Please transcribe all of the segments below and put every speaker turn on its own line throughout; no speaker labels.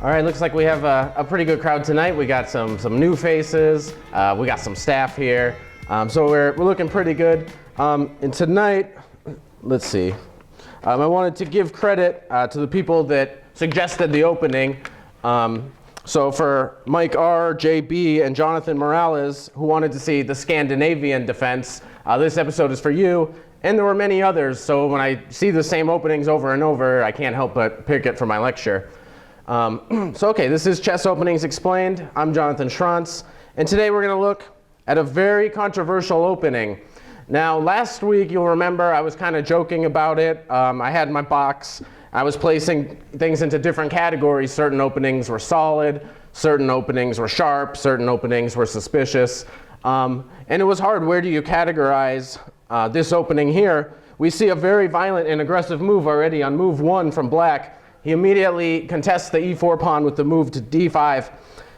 All right, looks like we have a pretty good crowd tonight. We got some new faces. We got some staff here. So we're looking pretty good. And tonight, let's see. I wanted to give credit to the people that suggested the opening. So for Mike R., JB, and Jonathan Morales, who wanted to see the Scandinavian Defense, this episode is for you. And there were many others, so when I see the same openings over and over, I can't help but pick it for my lecture. Okay, this is Chess Openings Explained. I'm Jonathan Schrantz, and today we're going to look at a very controversial opening. Now, last week, you'll remember, I was kind of joking about it. I had my box. I was placing things into different categories. Certain openings were solid, certain openings were sharp, certain openings were suspicious. And it was hard. Where do you categorize this opening here? We see a very violent and aggressive move already on move 1 from black. He immediately contests the e4 pawn with the move to d5.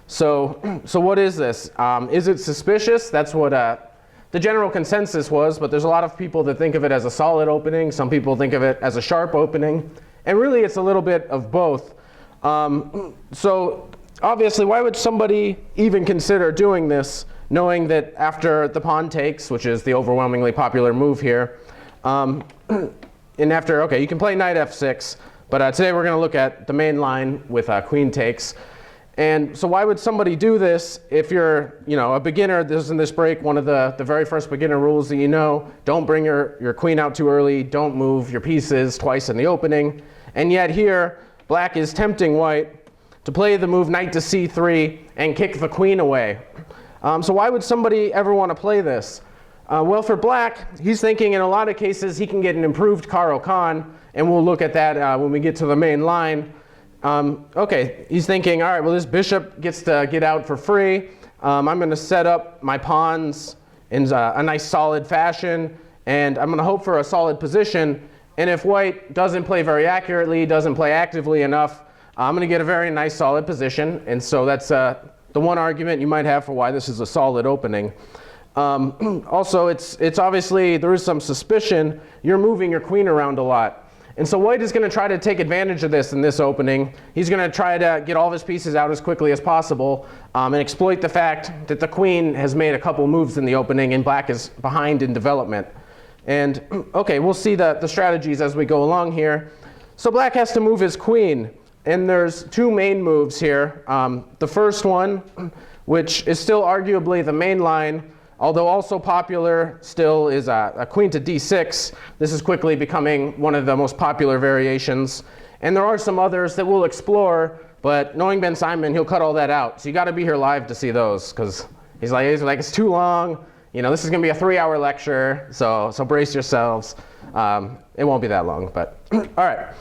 So what is this? Is it suspicious? That's what the general consensus was, but there's a lot of people that think of it as a solid opening. Some people think of it as a sharp opening. And really, it's a little bit of both. So obviously, why would somebody even consider doing this, knowing that after the pawn takes, which is the overwhelmingly popular move here, and after, okay, you can play knight f6, but today we're going to look at the main line with queen takes. And so why would somebody do this if you're, a beginner? This in this break, one of the very first beginner rules that don't bring your queen out too early, don't move your pieces twice in the opening. And yet here, black is tempting white to play the move knight to c3 and kick the queen away. So why would somebody ever want to play this? Well, for black, he's thinking in a lot of cases he can get an improved Caro-Kann, and we'll look at that when we get to the main line. Okay, he's thinking, all right, well, this bishop gets to get out for free. I'm going to set up my pawns in a nice solid fashion, and I'm going to hope for a solid position. And if white doesn't play very accurately, doesn't play actively enough, I'm going to get a very nice solid position. And so that's the one argument you might have for why this is a solid opening. Also, it's obviously, there is some suspicion you're moving your queen around a lot. And so white is going to try to take advantage of this in this opening. He's going to try to get all of his pieces out as quickly as possible and exploit the fact that the queen has made a couple moves in the opening and black is behind in development. And okay, we'll see the strategies as we go along here. So black has to move his queen. And there's two main moves here. The first one, which is still arguably the main line, although also popular still, is a queen to d6. This is quickly becoming one of the most popular variations. And there are some others that we'll explore, but knowing Ben Simon, he'll cut all that out. So you got to be here live to see those, because he's like, it's too long. This is going to be a 3-hour lecture, so brace yourselves. It won't be that long, but all right.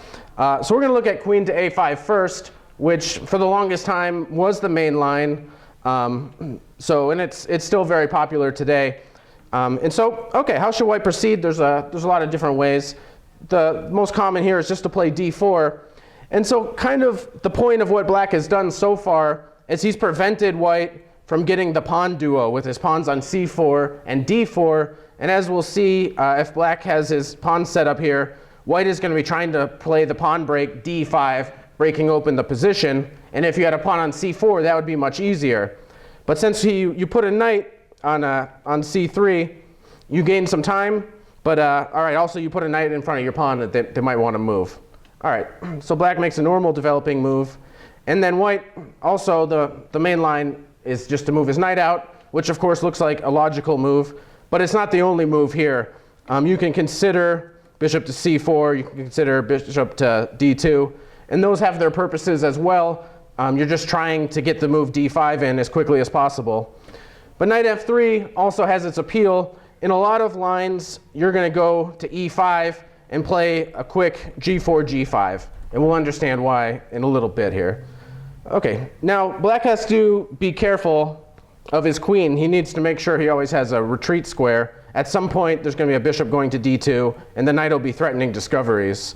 So we're going to look at queen to a5 first, which for the longest time was the main line. And it's still very popular today. And so, okay, how should white proceed? There's a lot of different ways. The most common here is just to play d4. And so kind of the point of what black has done so far is he's prevented white from getting the pawn duo with his pawns on c4 and d4. And as we'll see, if black has his pawn set up here, white is going to be trying to play the pawn break d5, breaking open the position. And if you had a pawn on c4, that would be much easier. But since you put a knight on c3, you gain some time. But all right, also you put a knight in front of your pawn that they might want to move. All right, so black makes a normal developing move. And then white, also the main line is just to move his knight out, which of course looks like a logical move. But it's not the only move here. You can consider bishop to c4. You can consider bishop to d2. And those have their purposes as well. You're just trying to get the move d5 in as quickly as possible. But knight f3 also has its appeal. In a lot of lines, you're going to go to e5 and play a quick g4, g5. And we'll understand why in a little bit here. Okay, now black has to be careful of his queen. He needs to make sure he always has a retreat square. At some point, there's going to be a bishop going to d2, and the knight will be threatening discoveries.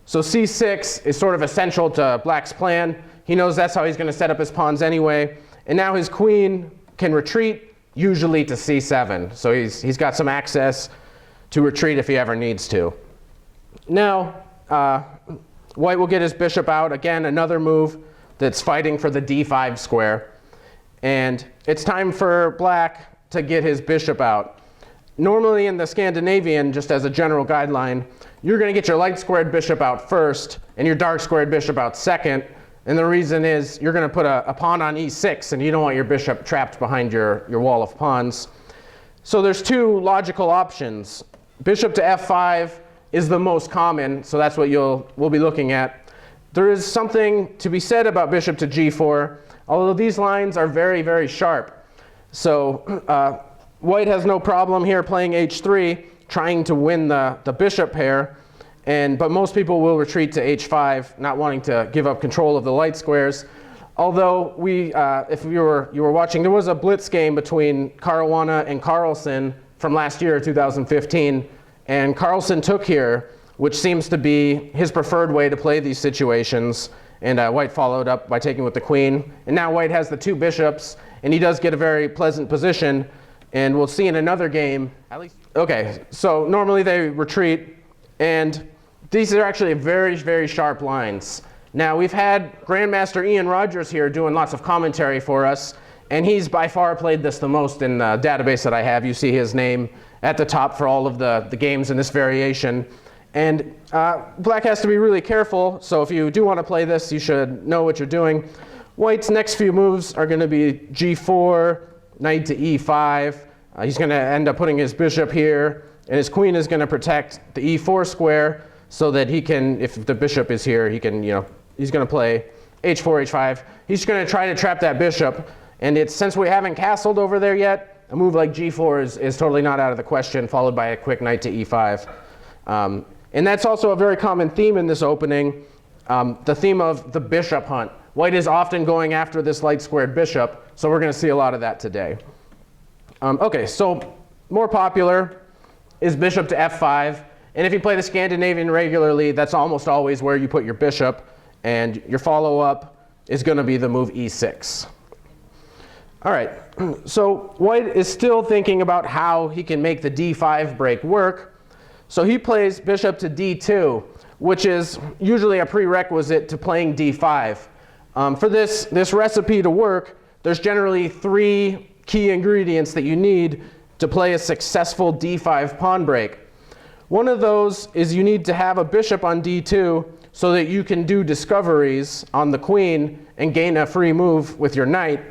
So c6 is sort of essential to black's plan. He knows that's how he's going to set up his pawns anyway. And now his queen can retreat, usually to c7. So he's got some access to retreat if he ever needs to. Now, white will get his bishop out. Again, another move that's fighting for the d5 square. And it's time for black to get his bishop out. Normally in the Scandinavian, just as a general guideline, you're going to get your light squared bishop out first and your dark squared bishop out second. And the reason is you're going to put a pawn on e6, and you don't want your bishop trapped behind your wall of pawns. So there's two logical options. Bishop to f5 is the most common, so that's what we'll be looking at. There is something to be said about bishop to g4, although these lines are very, very sharp. So white has no problem here playing h3, trying to win the bishop pair. But most people will retreat to h5, not wanting to give up control of the light squares. Although if you were watching, there was a blitz game between Caruana and Carlsen from last year, 2015, and Carlsen took here, which seems to be his preferred way to play these situations. And white followed up by taking with the queen. And now white has the two bishops, and he does get a very pleasant position. And we'll see in another game. Okay, so normally they retreat, and these are actually very, very sharp lines. Now, we've had Grandmaster Ian Rogers here doing lots of commentary for us, and he's by far played this the most in the database that I have. You see his name at the top for all of the games in this variation. And black has to be really careful, so if you do want to play this, you should know what you're doing. White's next few moves are going to be g4, knight to e5. He's going to end up putting his bishop here, and his queen is going to protect the e4 square, so that he can, if the bishop is here, he can, he's going to play h4, h5. He's going to try to trap that bishop. And since we haven't castled over there yet, a move like g4 is totally not out of the question, followed by a quick knight to e5. And that's also a very common theme in this opening, the theme of the bishop hunt. White is often going after this light squared bishop, so we're going to see a lot of that today. Okay, so more popular is bishop to f5. And if you play the Scandinavian regularly, that's almost always where you put your bishop. And your follow-up is going to be the move e6. All right, so white is still thinking about how he can make the d5 break work. So he plays bishop to d2, which is usually a prerequisite to playing d5. For this recipe to work, there's generally three key ingredients that you need to play a successful d5 pawn break. One of those is you need to have a bishop on d2 so that you can do discoveries on the queen and gain a free move with your knight.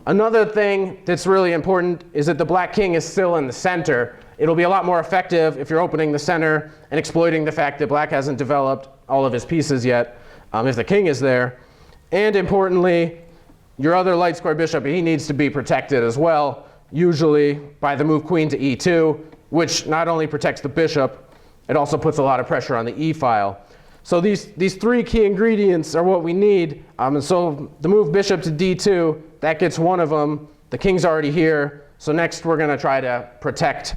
Another thing that's really important is that the black king is still in the center. It'll be a lot more effective if you're opening the center and exploiting the fact that black hasn't developed all of his pieces yet, if the king is there. And importantly, your other light square bishop, he needs to be protected as well, usually by the move queen to e2, which not only protects the bishop, it also puts a lot of pressure on the e-file. So these three key ingredients are what we need. And so the move bishop to d2, that gets one of them. The king's already here. So next we're going to try to protect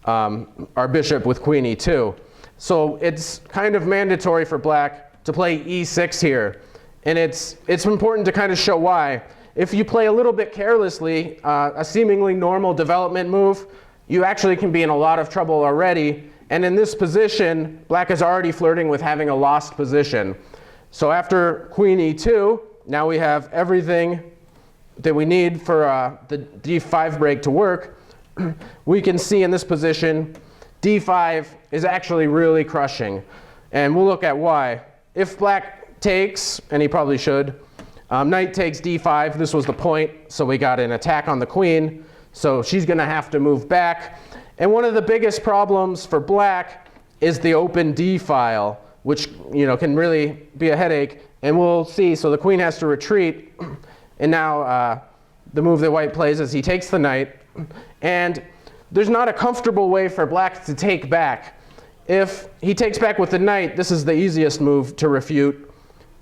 our bishop with queen e2. So it's kind of mandatory for black to play e6 here. And it's important to kind of show why. If you play a little bit carelessly, a seemingly normal development move, you actually can be in a lot of trouble already. And in this position, black is already flirting with having a lost position. So after queen e2, now we have everything that we need for the d5 break to work. We can see in this position, d5 is actually really crushing. And we'll look at why. If black takes, and he probably should, knight takes d5. This was the point, so we got an attack on the queen. So she's going to have to move back. And one of the biggest problems for black is the open d file, which can really be a headache. And we'll see. So the queen has to retreat. And now the move that white plays is he takes the knight. And there's not a comfortable way for black to take back. If he takes back with the knight, this is the easiest move to refute.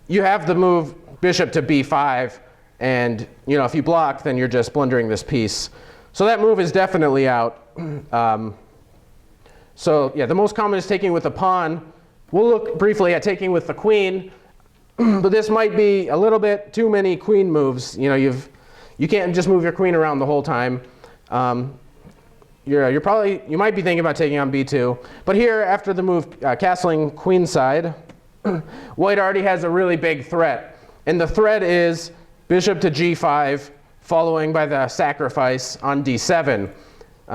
You have the move bishop to b5. And if you block, then you're just blundering this piece. So that move is definitely out. So yeah, the most common is taking with the pawn. We'll look briefly at taking with the queen, but this might be a little bit too many queen moves. You can't just move your queen around the whole time. You might be thinking about taking on b2, but here after the move castling queenside, white already has a really big threat. And the threat is bishop to g5, following by the sacrifice on d7.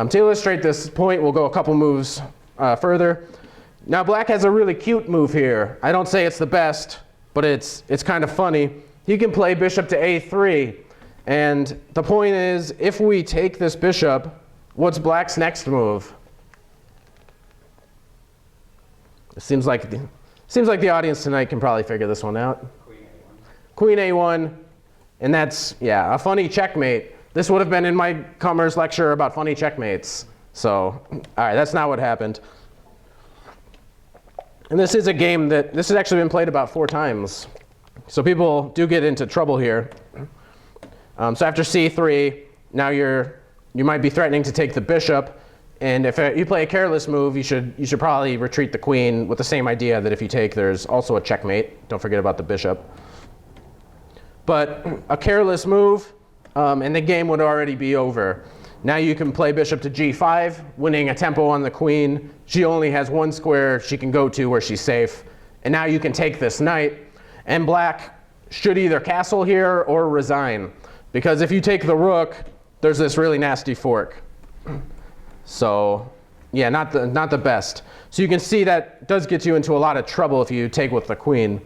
To illustrate this point, we'll go a couple moves further. Now black has a really cute move here. I don't say it's the best, but it's kind of funny. He can play bishop to a3. And the point is, if we take this bishop, what's black's next move? It seems like the audience tonight can probably figure this one out. Queen A1, and that's, yeah, a funny checkmate. This would have been in my Commerce lecture about funny checkmates. So, all right, that's not what happened. And this is a game this has actually been played about 4 times. So people do get into trouble here. So after c3, now you might be threatening to take the bishop. And if you play a careless move, you should probably retreat the queen with the same idea that if you take, there's also a checkmate. Don't forget about the bishop. But a careless move, and the game would already be over. Now you can play bishop to g5, winning a tempo on the queen. She only has 1 square she can go to where she's safe. And now you can take this knight. And black should either castle here or resign. Because if you take the rook, there's this really nasty fork. So yeah, not the best. So you can see that does get you into a lot of trouble if you take with the queen.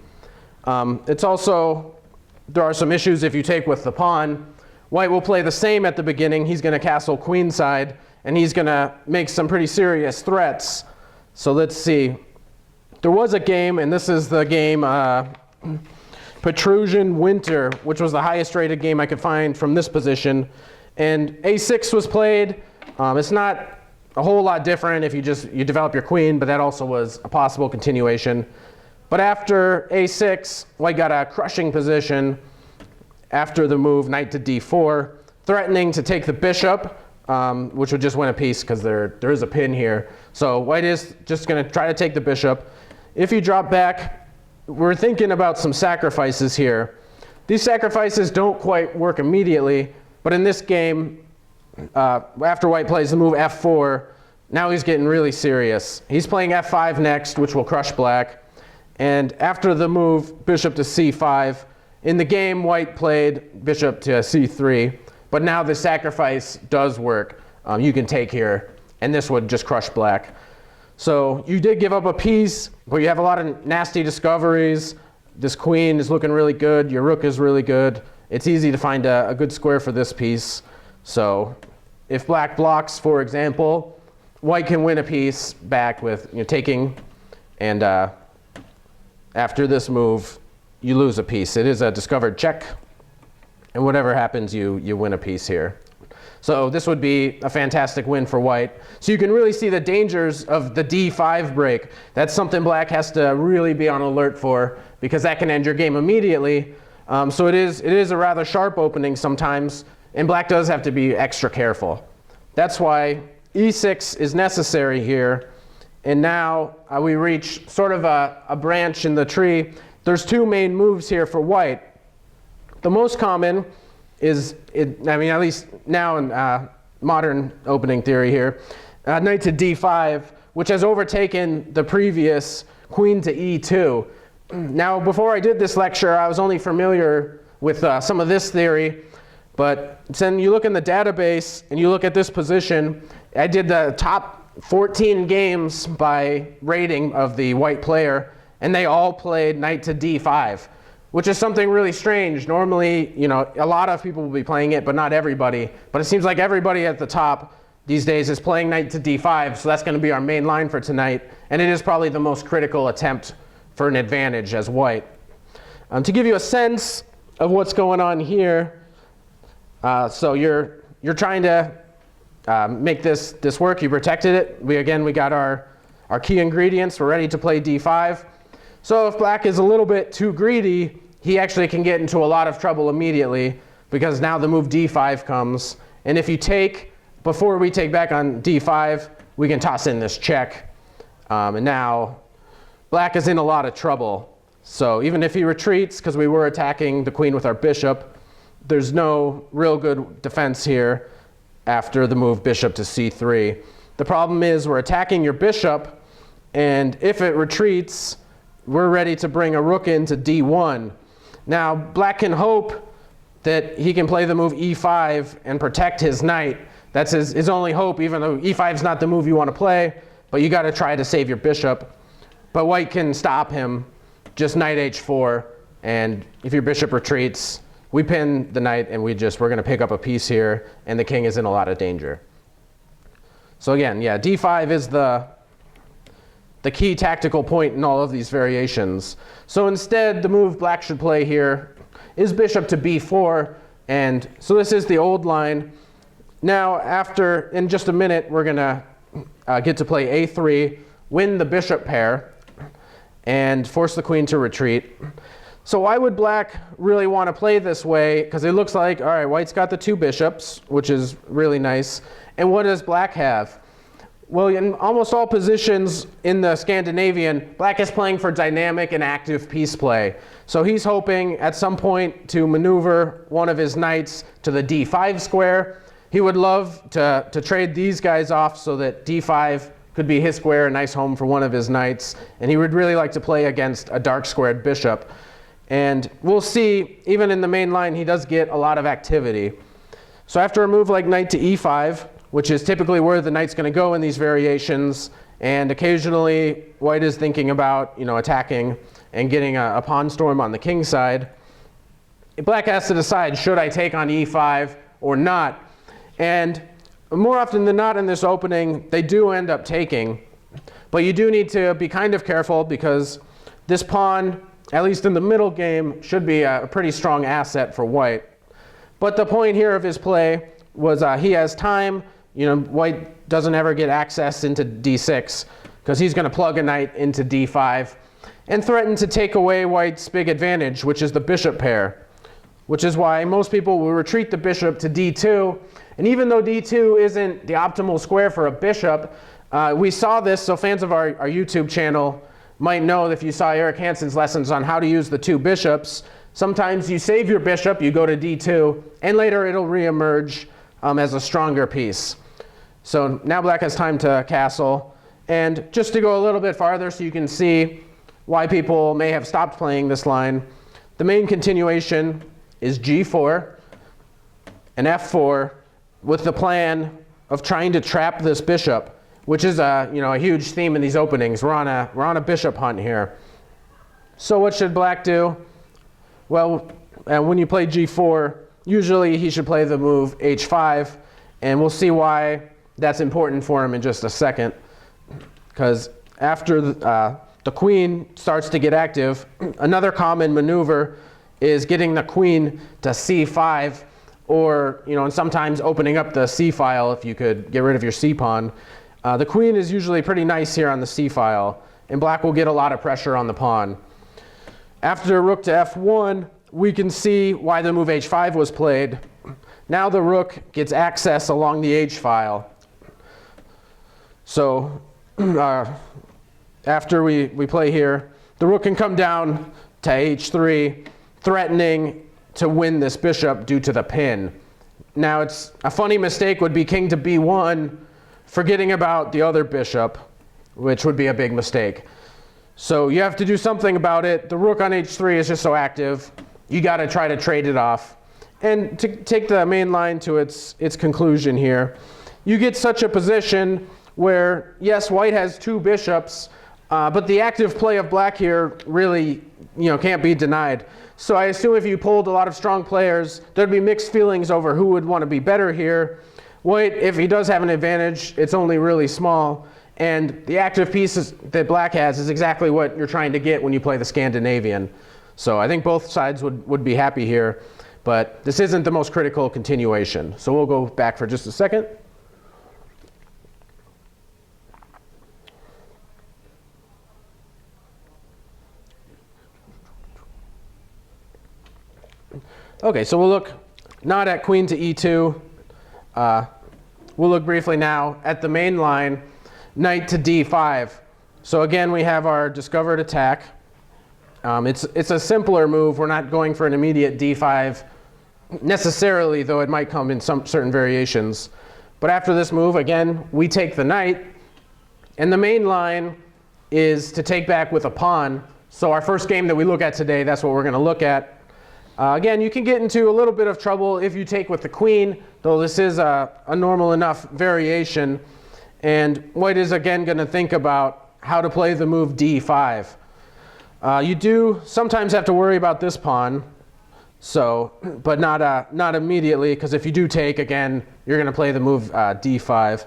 It's also, there are some issues if you take with the pawn. White will play the same at the beginning. He's going to castle queenside, and he's going to make some pretty serious threats. So let's see. There was a game, and this is the game Petrusian Winter, which was the highest rated game I could find from this position. And a6 was played. It's not a whole lot different if you develop your queen, but that also was a possible continuation. But after a6, white got a crushing position after the move knight to d4, threatening to take the bishop, which would just win a piece because there is a pin here. So white is just going to try to take the bishop. If you drop back, we're thinking about some sacrifices here. These sacrifices don't quite work immediately, but in this game, after white plays the move f4, now he's getting really serious. He's playing f5 next, which will crush black. And after the move bishop to c5, in the game white played bishop to c3, but now the sacrifice does work. You can take here, and this would just crush black. So you did give up a piece, but you have a lot of nasty discoveries. This queen is looking really good. Your rook is really good. It's easy to find a good square for this piece. So if black blocks, for example, white can win a piece back with taking, and after this move, you lose a piece. It is a discovered check, and whatever happens, you win a piece here. So this would be a fantastic win for white. So you can really see the dangers of the d5 break. That's something black has to really be on alert for, because that can end your game immediately. So it is a rather sharp opening sometimes, and black does have to be extra careful. That's why e6 is necessary here. And now we reach sort of a branch in the tree. There's 2 main moves here for white. The most common is, at least now in modern opening theory here, knight to d5, which has overtaken the previous queen to e2. Now, before I did this lecture, I was only familiar with some of this theory, but then you look in the database and you look at this position. I did the top 14 games by rating of the white player, and they all played knight to d5, which is something really strange. Normally, a lot of people will be playing it, but not everybody. But it seems like everybody at the top these days is playing knight to d5, so that's going to be our main line for tonight, and it is probably the most critical attempt for an advantage as white. To give you a sense of what's going on here, so you're trying to make this work. You protected it. We got our key ingredients. We're ready to play d5. So if black is a little bit too greedy, he actually can get into a lot of trouble immediately, because now the move d5 comes. And if you take, before we take back on d5, we can toss in this check. And now black is in a lot of trouble. So even if he retreats, because we were attacking the queen with our bishop, there's no real good defense here after the move bishop to c3. The problem is we're attacking your bishop, and if it retreats, we're ready to bring a rook into d1. Now, black can hope that he can play the move e5 and protect his knight. That's his only hope, even though e5 is not the move you want to play, but you got to try to save your bishop. But white can stop him, just knight h4, and if your bishop retreats, we pin the knight and we're going to pick up a piece here, and the king is in a lot of danger. So again, yeah, d5 is the key tactical point in all of these variations. So instead, the move black should play here is bishop to b4, and so this is the old line. Now, in just a minute, we're going to get to play a3, win the bishop pair, and force the queen to retreat. So why would black really want to play this way? Because it looks like, all right, white's got the two bishops, which is really nice. And what does black have? Well, in almost all positions in the Scandinavian, black is playing for dynamic and active piece play. So he's hoping at some point to maneuver one of his knights to the d5 square. He would love to trade these guys off so that d5 could be his square, a nice home for one of his knights. And he would really like to play against a dark squared bishop. And we'll see, even in the main line, he does get a lot of activity. So after a move like knight to e5, which is typically where the knight's going to go in these variations, and occasionally white is thinking about attacking and getting a pawn storm on the king side, black has to decide, should I take on e5 or not? And more often than not in this opening, they do end up taking. But you do need to be kind of careful because this pawn, at least in the middle game, should be a pretty strong asset for white. But the point here of his play was he has time. White doesn't ever get access into d6 because he's going to plug a knight into d5 and threaten to take away white's big advantage, which is the bishop pair, which is why most people will retreat the bishop to d2. And even though d2 isn't the optimal square for a bishop, we saw this, so fans of our YouTube channel might know if you saw Eric Hansen's lessons on how to use the two bishops, sometimes you save your bishop, you go to d2, and later it'll reemerge as a stronger piece. So now black has time to castle. And just to go a little bit farther so you can see why people may have stopped playing this line, the main continuation is g4 and f4 with the plan of trying to trap this bishop, which is a huge theme in these openings. We're on a bishop hunt here. So what should black do? Well, when you play g4, usually he should play the move h5, and we'll see why that's important for him in just a second. Because after the queen starts to get active, another common maneuver is getting the queen to c5, or and sometimes opening up the c file if you could get rid of your c pawn. The queen is usually pretty nice here on the c file, and black will get a lot of pressure on the pawn. After rook to f1, we can see why the move h5 was played. Now the rook gets access along the h file. So after we play here, the rook can come down to h3, threatening to win this bishop due to the pin. Now it's a funny mistake would be king to b1, forgetting about the other bishop, which would be a big mistake. So you have to do something about it. The rook on h3 is just so active. You got to try to trade it off. And to take the main line to its conclusion here, you get such a position where, yes, white has two bishops, but the active play of black here really can't be denied. So I assume if you pulled a lot of strong players, there'd be mixed feelings over who would want to be better here. White, if he does have an advantage, it's only really small. And the active pieces that black has is exactly what you're trying to get when you play the Scandinavian. So I think both sides would be happy here, but this isn't the most critical continuation. So we'll go back for just a second. Okay, so we'll look not at queen to e2. We'll look briefly now at the main line, knight to d5. So again, we have our discovered attack. It's a simpler move. We're not going for an immediate d5 necessarily, though it might come in some certain variations. But after this move, again, we take the knight. And the main line is to take back with a pawn. So our first game that we look at today, that's what we're going to look at. Again, you can get into a little bit of trouble if you take with the queen, though this is a normal enough variation. And white is again going to think about how to play the move d5. You do sometimes have to worry about this pawn, but not immediately, because if you do take, again, you're going to play the move d5.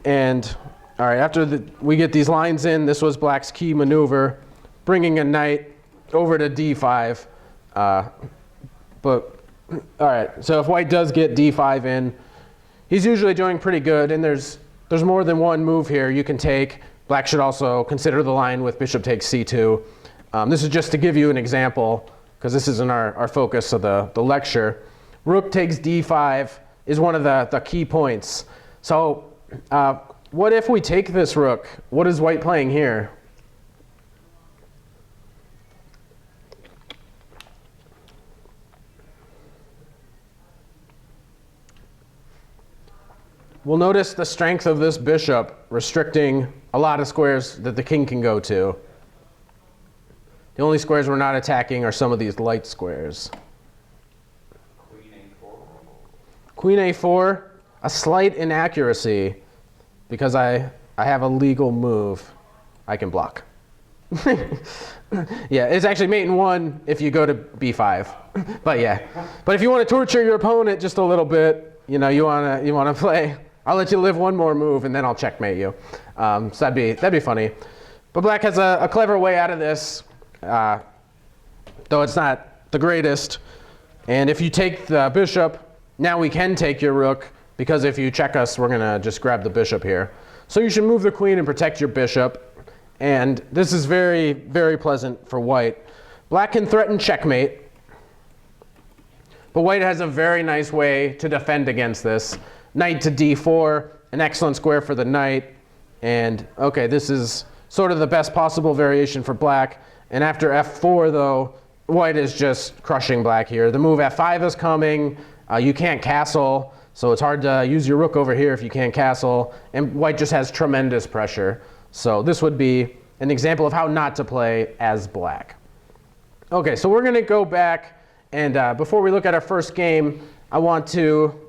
And all right, after we get these lines in, this was black's key maneuver, bringing a knight over to d5. But all right, so if white does get d5 in, he's usually doing pretty good, and there's more than one move here you can take. Black should also consider the line with bishop takes c2. This is just to give you an example, because this isn't our focus of the lecture. Rook takes d5 is one of the key points. So what if we take this rook? What is white playing here? We'll notice the strength of this bishop restricting a lot of squares that the king can go to. The only squares we're not attacking are some of these light squares. Queen a4, a slight inaccuracy, because I have a legal move I can block. Yeah, it's actually mate in 1 if you go to b5. But yeah, but if you want to torture your opponent just a little bit, you want to play, I'll let you live one more move and then I'll checkmate you. So that'd be funny. But black has a clever way out of this, though it's not the greatest. And if you take the bishop, now we can take your rook, because if you check us, we're gonna just grab the bishop here. So you should move the queen and protect your bishop. And this is very, very pleasant for white. Black can threaten checkmate, but white has a very nice way to defend against this. Knight to d4, an excellent square for the knight. And okay, this is sort of the best possible variation for black. And after f4, though, white is just crushing black here. The move f5 is coming. You can't castle, so it's hard to use your rook over here if you can't castle. And white just has tremendous pressure. So this would be an example of how not to play as black. Okay, so we're going to go back. And before we look at our first game, I want to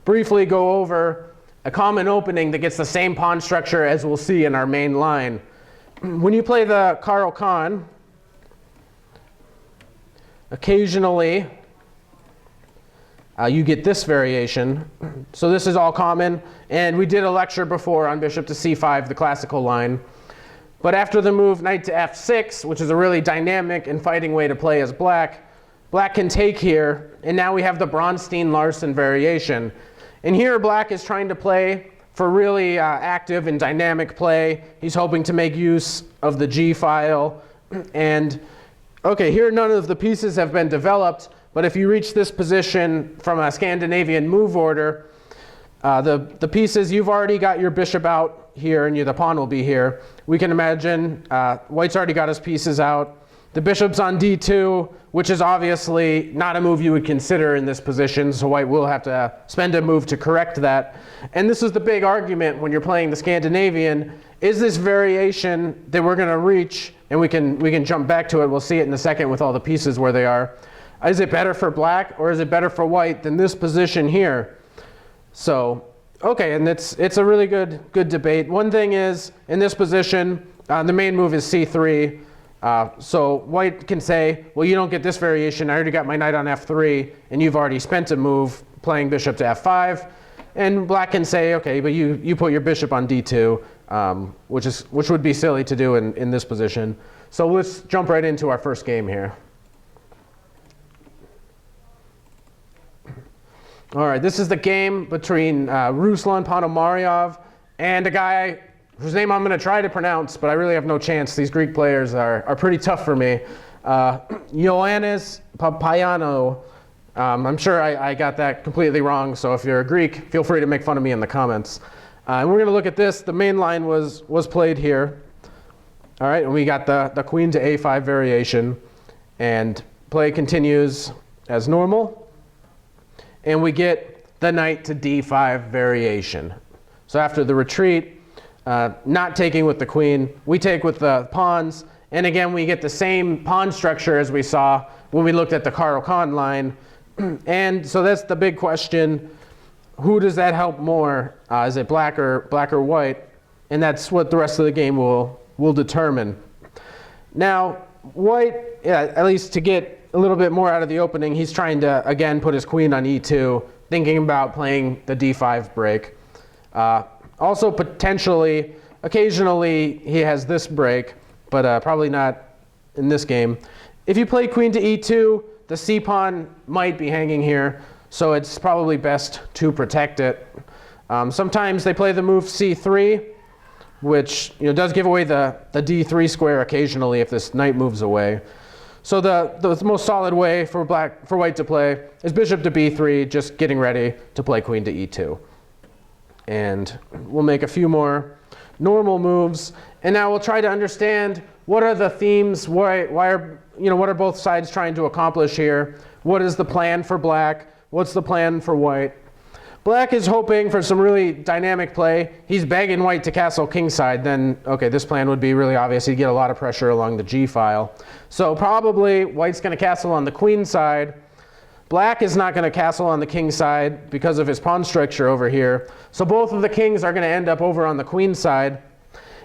briefly go over a common opening that gets the same pawn structure as we'll see in our main line. When you play the Carl, occasionally you get this variation. So this is all common, and we did a lecture before on bishop to c5, the classical line. But after the move knight to f6, which is a really dynamic and fighting way to play as black, black can take here, and now we have the Bronstein-Larsen variation. And here black is trying to play for really active and dynamic play. He's hoping to make use of the G file. And okay, here none of the pieces have been developed, but if you reach this position from a Scandinavian move order, the pieces, you've already got your bishop out here, and the pawn will be here. We can imagine white's already got his pieces out. The bishop's on d2, which is obviously not a move you would consider in this position, so white will have to spend a move to correct that. And this is the big argument when you're playing the Scandinavian. Is this variation that we're going to reach, and we can jump back to it, we'll see it in a second with all the pieces where they are. Is it better for black or is it better for white than this position here? So, okay, and it's a really good debate. One thing is, in this position, the main move is c3. So white can say, well, you don't get this variation. I already got my knight on f3, and you've already spent a move playing bishop to f5. And black can say, okay, but you put your bishop on d2, which would be silly to do in this position. So let's jump right into our first game here. All right, this is the game between Ruslan Ponomariov and a guy whose name I'm going to try to pronounce, but I really have no chance. These Greek players are pretty tough for me. Ioannis Papaioannou. I'm sure I got that completely wrong, so if you're a Greek, feel free to make fun of me in the comments. And we're going to look at this. The main line was played here. All right, and we got the queen to a5 variation, and play continues as normal. And we get the knight to d5 variation. So after the retreat, not taking with the queen, we take with the pawns, And again, we get the same pawn structure as we saw when we looked at the Carl-Kahn line. And so that's the big question. Who does that help more? Is it black or white? And that's what the rest of the game will determine. Now, white, at least to get a little bit more out of the opening, he's trying to, again, put his queen on e2, thinking about playing the d5 break. Also, potentially, occasionally, he has this break, but probably not in this game. If you play queen to e2, the c-pawn might be hanging here, so it's probably best to protect it. Sometimes they play the move c3, which does give away the d3 square occasionally if this knight moves away. So the most solid way for white to play is bishop to b3, just getting ready to play queen to e2. And we'll make a few more normal moves, and now we'll try to understand what are the themes, what are both sides trying to accomplish here? What is the plan for black? What's the plan for white? Black is hoping for some really dynamic play. He's begging white to castle kingside. Then, okay, this plan would be really obvious. He'd get a lot of pressure along the g file. So probably white's going to castle on the queen side. Black is not going to castle on the king side because of his pawn structure over here. So both of the kings are going to end up over on the queen side.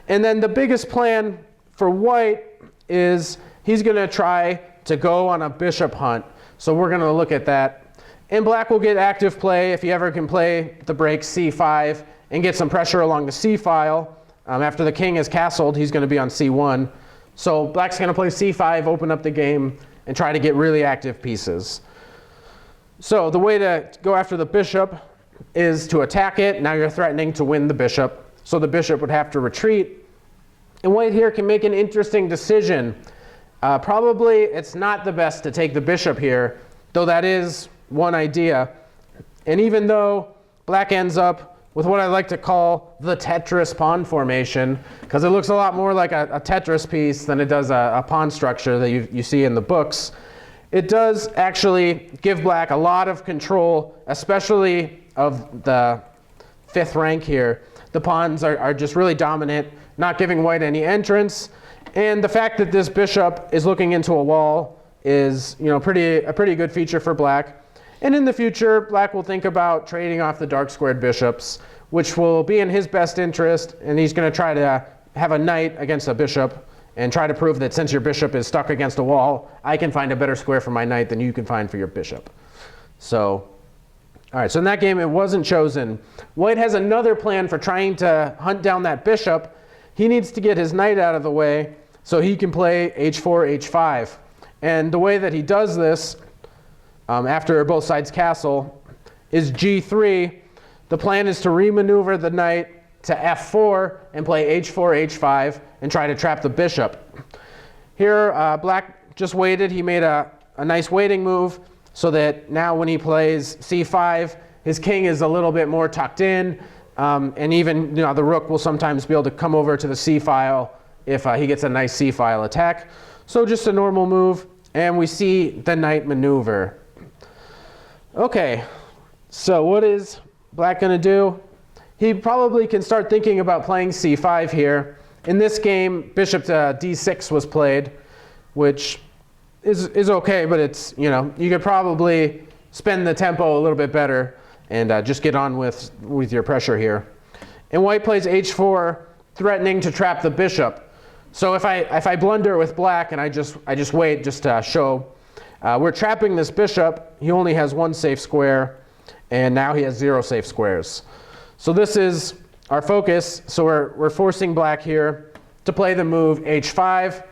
And then the biggest plan for white is he's going to try to go on a bishop hunt. So we're going to look at that. And black will get active play if he ever can play the break c5 and get some pressure along the c file. After the king is castled, he's going to be on c1. So black's going to play c5, open up the game, and try to get really active pieces. So the way to go after the bishop is to attack it. Now you're threatening to win the bishop. So the bishop would have to retreat. And white here can make an interesting decision. Probably it's not the best to take the bishop here, though that is one idea. And even though black ends up with what I like to call the Tetris pawn formation, because it looks a lot more like a Tetris piece than it does a pawn structure that you see in the books, it does actually give black a lot of control, especially of the fifth rank here. The pawns are just really dominant, not giving white any entrance. And the fact that this bishop is looking into a wall is a pretty good feature for black. And in the future, black will think about trading off the dark squared bishops, which will be in his best interest, and he's going to try to have a knight against a bishop and try to prove that since your bishop is stuck against a wall, I can find a better square for my knight than you can find for your bishop. So, all right, so in that game, it wasn't chosen. White has another plan for trying to hunt down that bishop. He needs to get his knight out of the way so he can play h4, h5. And the way that he does this, after both sides castle, is g3. The plan is to remaneuver the knight to f4 and play h4, h5 and try to trap the bishop. Here, black just waited. He made a nice waiting move so that now when he plays c5, his king is a little bit more tucked in, and even the rook will sometimes be able to come over to the c file if he gets a nice c file attack. So just a normal move, and we see the knight maneuver. Okay, so what is black going to do? He probably can start thinking about playing c5 here. In this game, bishop to d6 was played, which is okay, but it's, you could probably spend the tempo a little bit better and just get on with your pressure here. And white plays h4, threatening to trap the bishop. So if I blunder with black and I just wait just to show, we're trapping this bishop. He only has one safe square, and now he has 0 safe squares. So this is our focus. So we're forcing black here to play the move h5,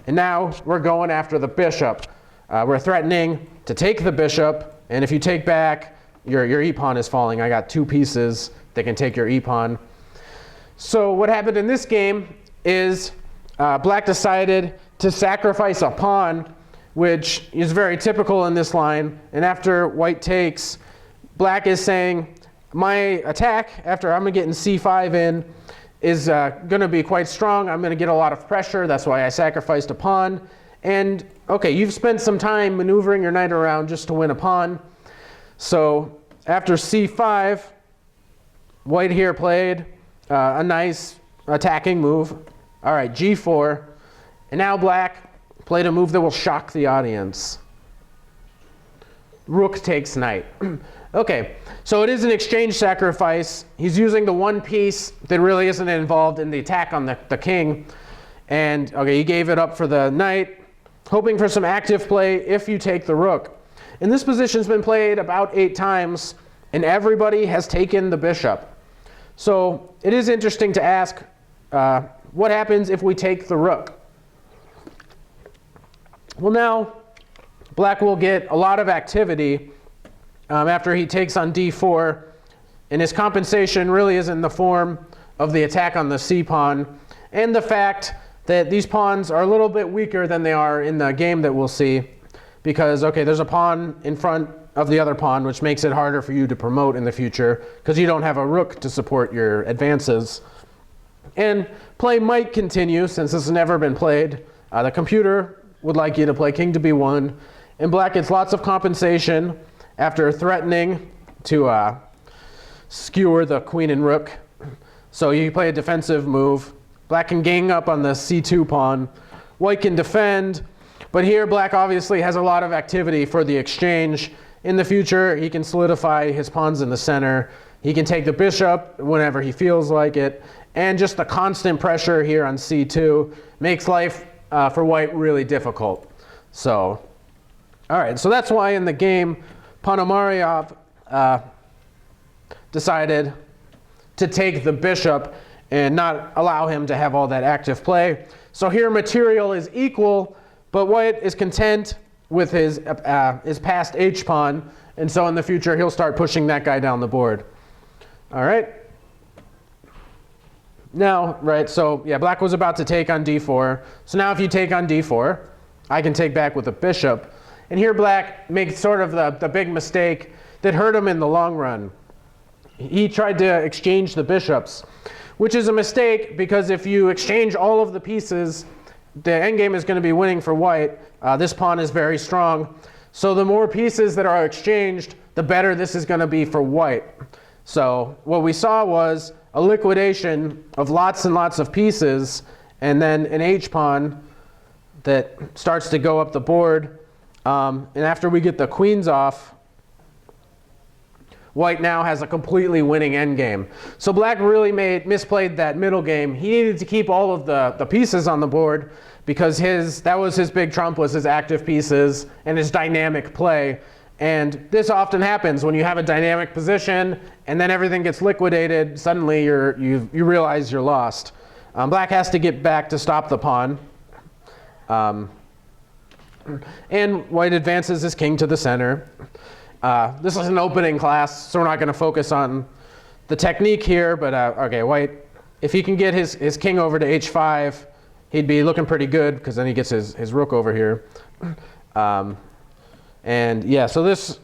and now we're going after the bishop. We're threatening to take the bishop, and if you take back, your e-pawn is falling. I got 2 pieces that can take your e-pawn. So what happened in this game is black decided to sacrifice a pawn, which is very typical in this line. And after white takes, black is saying, my attack, after I'm getting c5 in, is going to be quite strong. I'm going to get a lot of pressure. That's why I sacrificed a pawn. And okay, you've spent some time maneuvering your knight around just to win a pawn. So after c5, white here played a nice attacking move. All right, g4. And now black played a move that will shock the audience. Rook takes knight. Okay, so it is an exchange sacrifice. He's using the one piece that really isn't involved in the attack on the king. And okay, he gave it up for the knight, hoping for some active play if you take the rook. And this position's been played about 8 times, and everybody has taken the bishop. So it is interesting to ask, what happens if we take the rook? Well, now black will get a lot of activity after he takes on d4, and his compensation really is in the form of the attack on the c pawn and the fact that these pawns are a little bit weaker than they are in the game that we'll see, because okay, there's a pawn in front of the other pawn, which makes it harder for you to promote in the future because you don't have a rook to support your advances. And play might continue since this has never been played. The computer would like you to play king to b1, and black gets lots of compensation after threatening to skewer the queen and rook. So you play a defensive move. Black can gang up on the c2 pawn. White can defend, but here black obviously has a lot of activity for the exchange. In the future, he can solidify his pawns in the center. He can take the bishop whenever he feels like it. And just the constant pressure here on c2 makes life for white really difficult. So, all right, so that's why in the game, Ponomariov decided to take the bishop and not allow him to have all that active play. So here material is equal, but white is content with his passed h-pawn, and so in the future he'll start pushing that guy down the board. All right. Now, right, so yeah, black was about to take on d4. So now if you take on d4, I can take back with a bishop. And here black makes sort of the big mistake that hurt him in the long run. He tried to exchange the bishops, which is a mistake because if you exchange all of the pieces, the endgame is going to be winning for white. This pawn is very strong. So the more pieces that are exchanged, the better this is going to be for white. So what we saw was a liquidation of lots and lots of pieces, and then an h-pawn that starts to go up the board. And after we get the queens off, white now has a completely winning endgame. So black really misplayed that middle game. He needed to keep all of the pieces on the board because that was his big trump, was his active pieces and his dynamic play. And this often happens when you have a dynamic position and then everything gets liquidated. Suddenly you realize you're lost. Black has to get back to stop the pawn. And white advances his king to the center. This is an opening class, so we're not going to focus on the technique here, but okay, white, if he can get his king over to h5, he'd be looking pretty good because then he gets his rook over here. And yeah, so this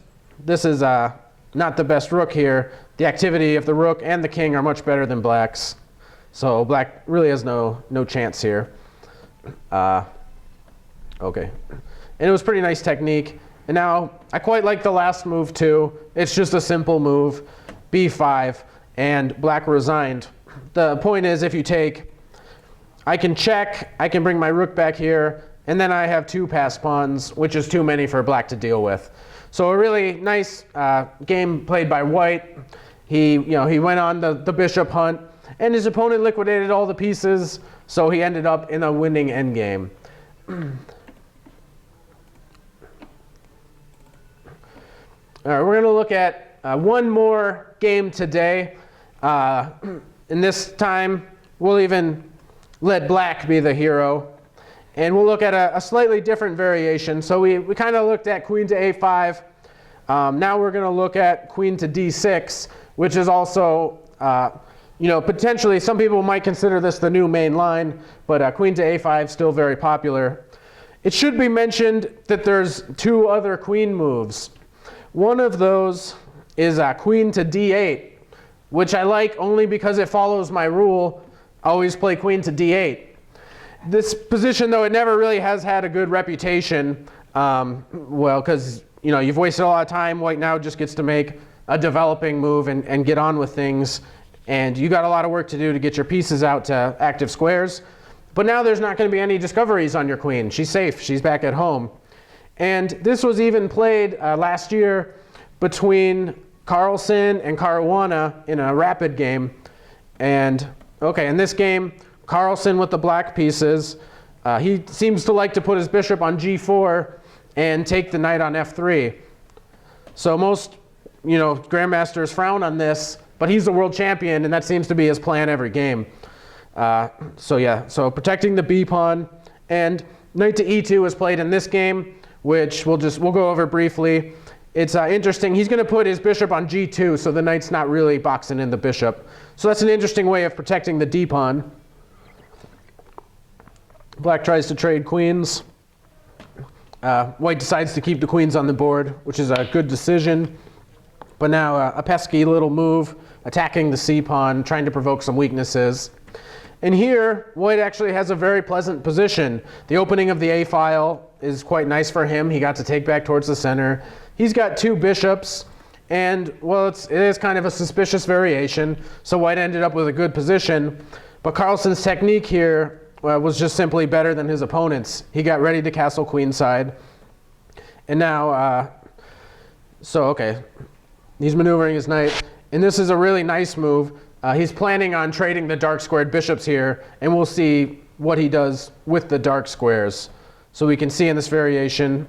is not the best rook here. The activity of the rook and the king are much better than black's. So black really has no chance here. Okay, and it was pretty nice technique. And now I quite like the last move too. It's just a simple move, b5, and black resigned. The point is, if you take, I can check, I can bring my rook back here, and then I have 2 passed pawns, which is too many for black to deal with. So a really nice game played by white. He went on the bishop hunt, and his opponent liquidated all the pieces, so he ended up in a winning endgame. All right, we're going to look at one more game today. And this time, we'll even let black be the hero. And we'll look at a slightly different variation. So we kind of looked at queen to a5. Now we're going to look at queen to d6, which is also, potentially some people might consider this the new main line, but queen to a5 is still very popular. It should be mentioned that there's 2 other queen moves. One of those is queen to d8, which I like only because it follows my rule, always play queen to d8. This position, though, it never really has had a good reputation, because you've wasted a lot of time. White now just gets to make a developing move and get on with things, and you got a lot of work to do to get your pieces out to active squares. But now there's not going to be any discoveries on your queen. She's safe. She's back at home. And this was even played last year between Carlsen and Caruana in a rapid game. And okay, in this game, Carlsen with the black pieces. He seems to like to put his bishop on g4 and take the knight on f3. So most, grandmasters frown on this, but he's the world champion, and that seems to be his plan every game. So protecting the b pawn, and knight to e2 is played in this game, which we'll go over briefly. It's interesting. He's going to put his bishop on g2, so the knight's not really boxing in the bishop. So that's an interesting way of protecting the d pawn. Black tries to trade queens. White decides to keep the queens on the board, which is a good decision. But now a pesky little move, attacking the c pawn, trying to provoke some weaknesses. And here, white actually has a very pleasant position. The opening of the a file is quite nice for him. He got to take back towards the center. He's got two bishops, and well, it is kind of a suspicious variation. So white ended up with a good position. But Carlsen's technique here was just simply better than his opponent's. He got ready to castle queenside. And now, he's maneuvering his knight. And this is a really nice move. He's planning on trading the dark squared bishops here, and we'll see what he does with the dark squares. So we can see in this variation,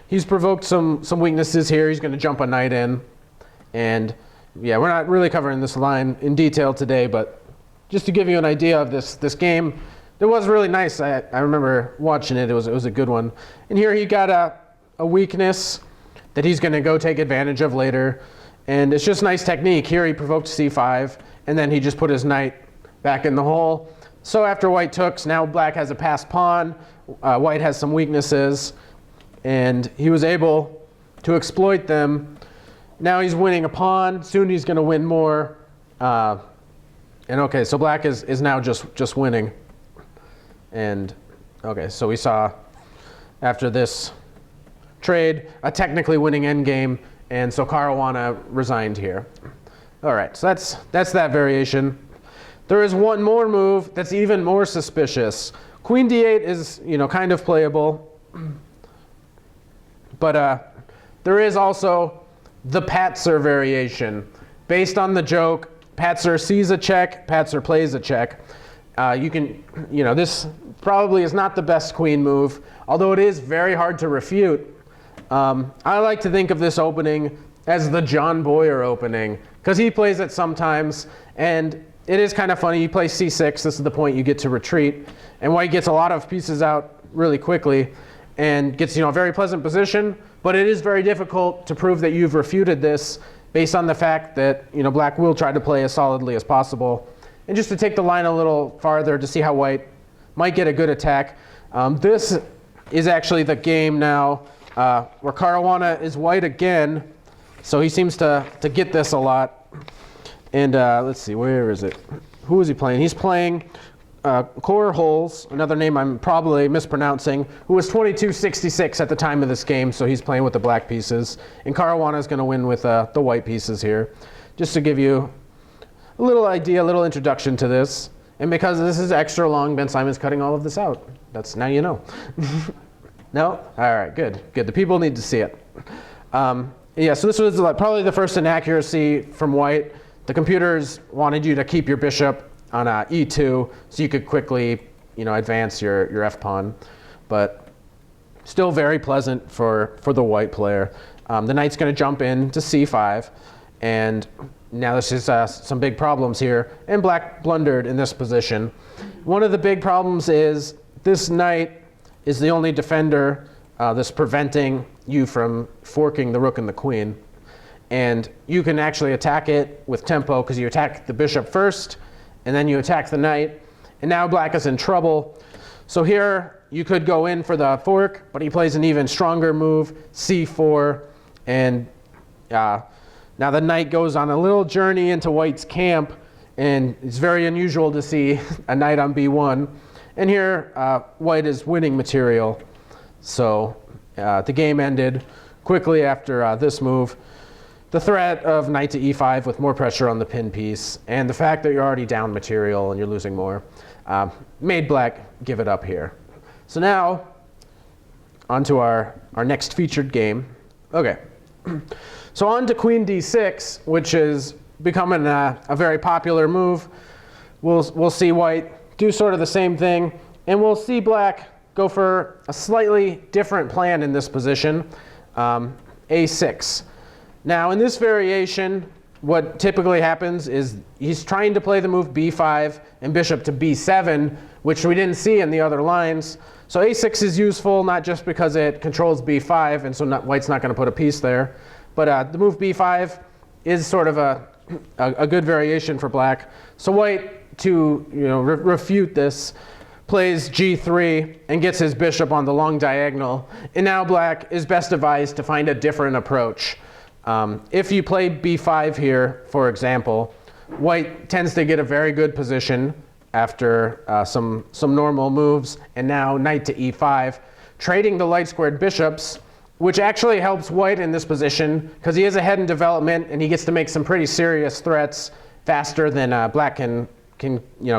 he's provoked some weaknesses here. He's going to jump a knight in. And yeah, we're not really covering this line in detail today, but just to give you an idea of this game, it was really nice. I remember watching it. It was a good one. And here he got a weakness that he's going to go take advantage of later. And it's just nice technique. Here he provoked c5, and then he just put his knight back in the hole. So after white tooks, now black has a passed pawn. White has some weaknesses, and he was able to exploit them. Now he's winning a pawn. Soon he's going to win more. And okay, so black is now just winning. And okay, so we saw after this trade a technically winning endgame, and so Caruana resigned here. All right, so that's that variation. There is one more move that's even more suspicious. Queen d8 is kind of playable, but there is also the Patzer variation. Based on the joke, Patzer sees a check, Patzer plays a check. This probably is not the best queen move, although it is very hard to refute. I like to think of this opening as the John Boyer opening, because he plays it sometimes, and it is kind of funny. He plays c6. This is the point you get to retreat, and white gets a lot of pieces out really quickly and gets a very pleasant position, but it is very difficult to prove that you've refuted this based on the fact that black will try to play as solidly as possible. And just to take the line a little farther to see how white might get a good attack, this is actually the game now where Caruana is white again, so he seems to get this a lot. And let's see, where is it? Who is he playing? He's playing Koerholz, another name I'm probably mispronouncing, who was 22-66 at the time of this game, so he's playing with the black pieces. And Caruana is going to win with the white pieces here. Just to give you a little idea, a little introduction to this. And because this is extra long, Ben Simon's cutting all of this out. That's now you know. No? All right, good. The people need to see it. Yeah, so this was probably the first inaccuracy from white. The computers wanted you to keep your bishop on e2 so you could quickly advance your f-pawn. But still very pleasant for the white player. The knight's going to jump in to c5, and now this is some big problems here, and black blundered in this position. One of the big problems is this knight is the only defender that's preventing you from forking the rook and the queen. And you can actually attack it with tempo because you attack the bishop first, and then you attack the knight. And now black is in trouble. So here you could go in for the fork, but he plays an even stronger move, c4, and now the knight goes on a little journey into white's camp, and it's very unusual to see a knight on b1. And here, white is winning material. So the game ended quickly after this move. the threat of knight to e5 with more pressure on the pin piece, and the fact that you're already down material and you're losing more, made black give it up here. So now, on to our next featured game. Okay, so on to queen d6, which is becoming a very popular move. We'll see white do sort of the same thing, and we'll see black go for a slightly different plan in this position, a6. Now in this variation, what typically happens is he's trying to play the move b5 and bishop to b7, which we didn't see in the other lines. So a6 is useful not just because it controls b5, and so white's not going to put a piece there, but the move b5 is sort of a good variation for black. So white, to refute this, plays g3 and gets his bishop on the long diagonal, and now black is best advised to find a different approach. If you play b5 here, for example, white tends to get a very good position after some normal moves, and now knight to e5, trading the light squared bishops, which actually helps white in this position because he is ahead in development and he gets to make some pretty serious threats faster than black can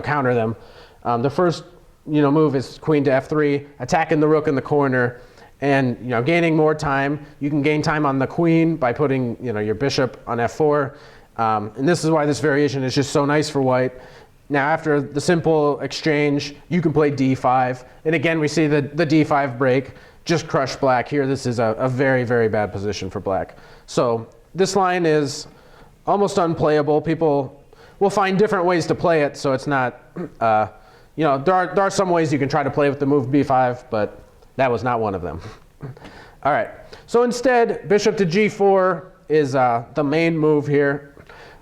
counter them. The first move is queen to f3, attacking the rook in the corner, and gaining more time. You can gain time on the queen by putting your bishop on f4, and this is why this variation is just so nice for white. Now after the simple exchange, you can play d5, and again we see the d5 break just crush black here. This is a very, very bad position for black. So this line is almost unplayable. People will find different ways to play it, so it's not there are some ways you can try to play with the move b5, but that was not one of them. All right, so instead, bishop to g4 is the main move here.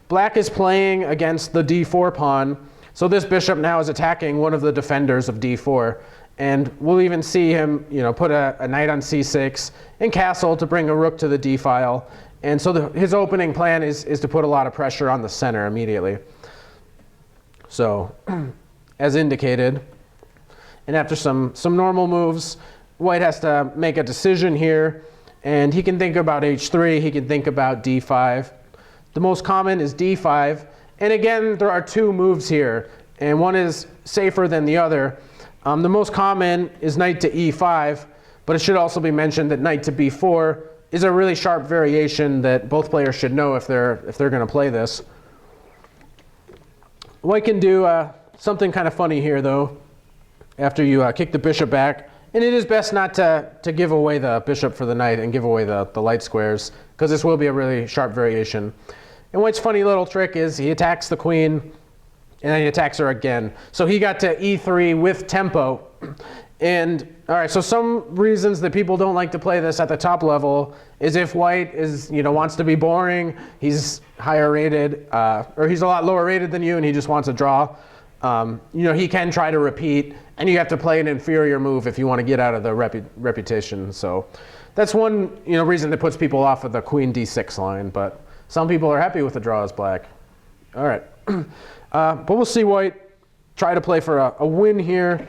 Black is playing against the d4 pawn, so this bishop now is attacking one of the defenders of d4, and we'll even see him put a knight on c6 and castle to bring a rook to the d file, and so his opening plan is to put a lot of pressure on the center immediately. So as indicated, and after some normal moves, white has to make a decision here, and he can think about h3, he can think about d5. The most common is d5, and again there are two moves here, and one is safer than the other. The most common is knight to e5, but it should also be mentioned that knight to b4 is a really sharp variation that both players should know if they're going to play this. White can do something kind of funny here though, after you kick the bishop back, and it is best not to give away the bishop for the knight and give away the light squares, because this will be a really sharp variation. And white's funny little trick is he attacks the queen, and then he attacks her again. So he got to e3 with tempo. And all right, so some reasons that people don't like to play this at the top level is if white is wants to be boring, he's higher rated, or he's a lot lower rated than you, and he just wants a draw. He can try to repeat, and you have to play an inferior move if you want to get out of the reputation. So that's one reason that puts people off of the queen d6 line, but some people are happy with the draw as black. All right, but we'll see white try to play for a win here.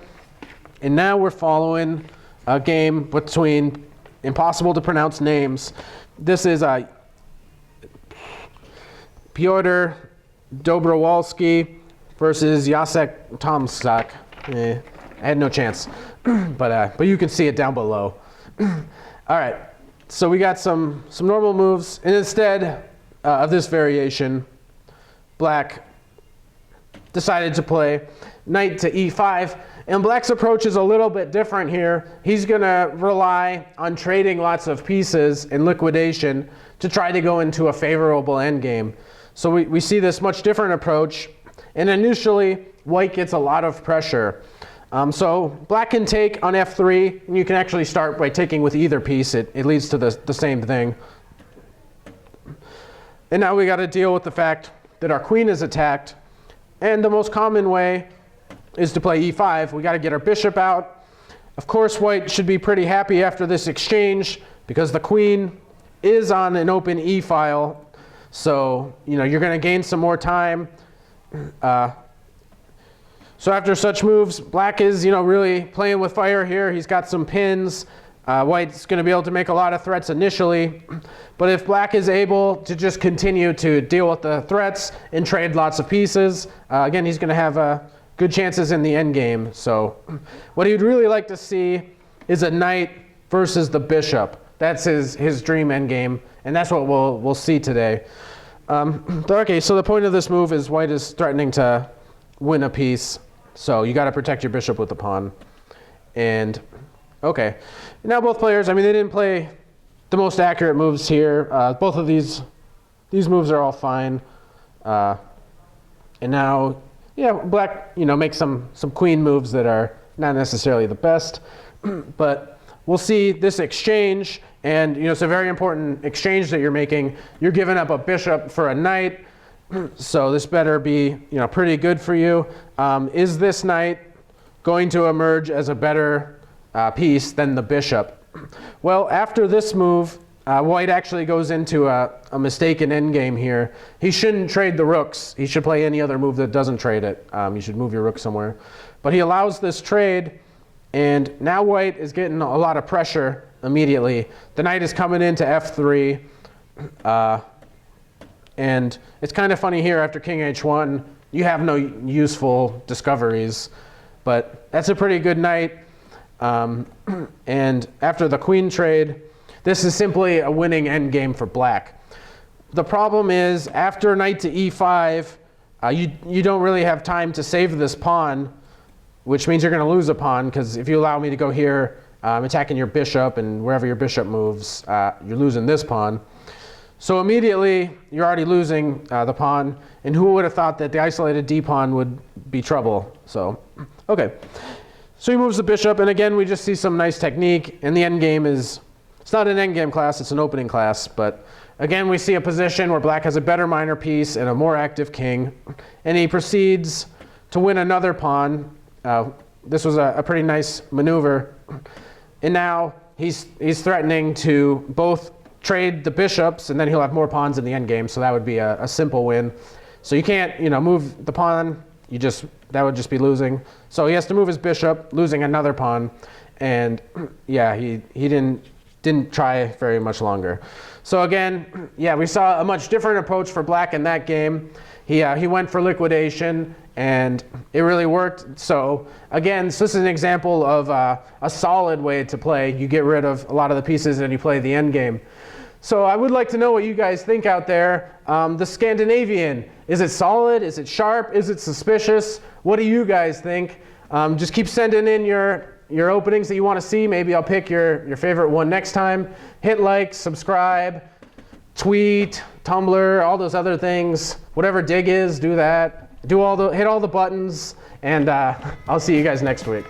And now we're following a game between impossible to pronounce names. This is Piotr Dobrowolski versus Jacek Tomczak. I had no chance, but you can see it down below. All right, so we got some normal moves, and instead of this variation, black decided to play knight to e5, and black's approach is a little bit different here. He's going to rely on trading lots of pieces and liquidation to try to go into a favorable endgame. So we see this much different approach, and initially white gets a lot of pressure. So black can take on f3, and you can actually start by taking with either piece. It leads to the same thing. And now we got to deal with the fact that our queen is attacked, and the most common way is to play e5. We got to get our bishop out. Of course, white should be pretty happy after this exchange because the queen is on an open e file. So you're going to gain some more time. So after such moves, black is really playing with fire here. He's got some pins. White's going to be able to make a lot of threats initially, but if black is able to just continue to deal with the threats and trade lots of pieces, again, he's going to have good chances in the end game. So what he'd really like to see is a knight versus the bishop. That's his dream end game, and that's what we'll see today. Okay, so the point of this move is white is threatening to win a piece, so you got to protect your bishop with the pawn. And okay, now both players, I mean, they didn't play the most accurate moves here. Both of these moves are all fine. And now, yeah, black, makes some queen moves that are not necessarily the best, but we'll see this exchange, and it's a very important exchange that you're making. You're giving up a bishop for a knight, so this better be pretty good for you. Is this knight going to emerge as a better piece than the bishop? Well, after this move, white actually goes into a mistaken endgame here. He shouldn't trade the rooks. He should play any other move that doesn't trade it. You should move your rook somewhere. But he allows this trade, and now white is getting a lot of pressure immediately. The knight is coming into f3, and it's kind of funny here after king h1, you have no useful discoveries, but that's a pretty good knight. And after the queen trade, this is simply a winning endgame for black. The problem is, after knight to e5, you don't really have time to save this pawn, which means you're going to lose a pawn, because if you allow me to go here, attacking your bishop, and wherever your bishop moves, you're losing this pawn. So immediately, you're already losing the pawn, and who would have thought that the isolated d pawn would be trouble? So, okay. So he moves the bishop, and again, we just see some nice technique, and the endgame is, it's not an endgame class, it's an opening class, but again, we see a position where black has a better minor piece and a more active king, and he proceeds to win another pawn. This was a pretty nice maneuver, and now he's threatening to both trade the bishops, and then he'll have more pawns in the endgame, so that would be a simple win. So you can't, move the pawn, that would just be losing. So he has to move his bishop, losing another pawn, and yeah, he didn't try very much longer. So again, yeah, we saw a much different approach for black in that game. He went for liquidation, and it really worked. So again, this is an example of a solid way to play. You get rid of a lot of the pieces and you play the end game. So I would like to know what you guys think out there. The Scandinavian, is it solid? Is it sharp? Is it suspicious? What do you guys think? Just keep sending in your openings that you want to see. Maybe I'll pick your favorite one next time. Hit like, subscribe, tweet, Tumblr, all those other things. Whatever dig is, do that. Hit all the buttons, and I'll see you guys next week.